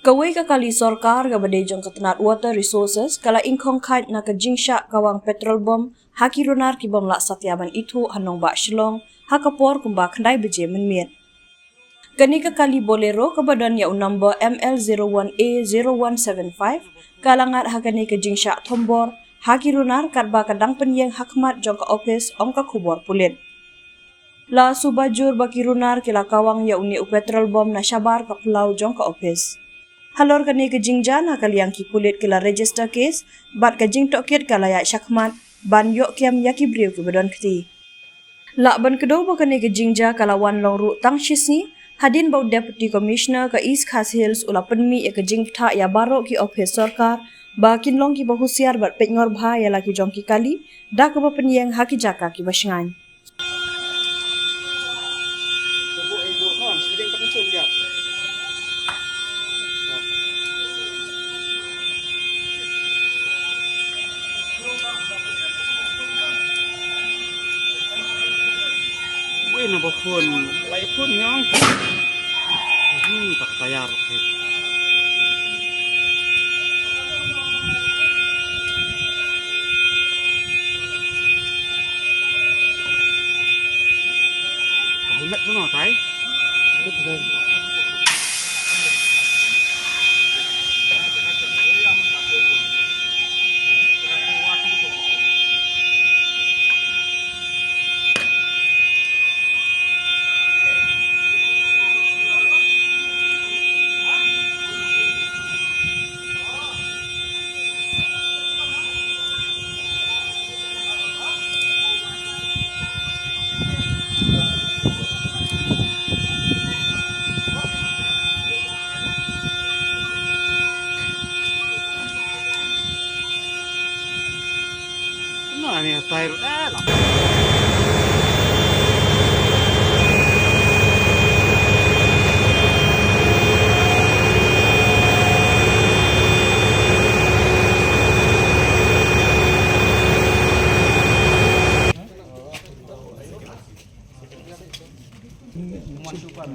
Kawai kakali sorkar gabade jong ketenat water resources kala ingkong kait na kejingsyak kawang petrol bom haki runar ki bom lak satyaban itu hanong bak shilong hakapor kumba kendai beje menmiet. Kani kakali bolero kebadan yau nombor ML01A0175 kalangat hakani kejingsyak tombor haki runar katba kadang penyeng hakmat jong ke ofis ongka kubor pulit. La subajur baki runar kila kawang yau ni petrol bom na syabar ke pulau jong ke ofis. Halor kani kejingjan hakali yang ki kulit kila register case bat kejing tokit kala yak syakmat ban yok kiam yaki briu ki bedon keti. Lak ban kedua bakani kejingja kala wan long ru tang shisni hadin bau deputy commissioner ke East Khas Hills ula penmi ya kejing pta ya barok ki ofis sorkar bakin long ki bahusiar bat pengor bha ya laki jong ki kali dak ke penyeng haki jaka ki basengan. Wih, nabo pun, lagi pun yang, tak tayar. Helmet tu nak tay? Nah, ni tay lah. Masukkan,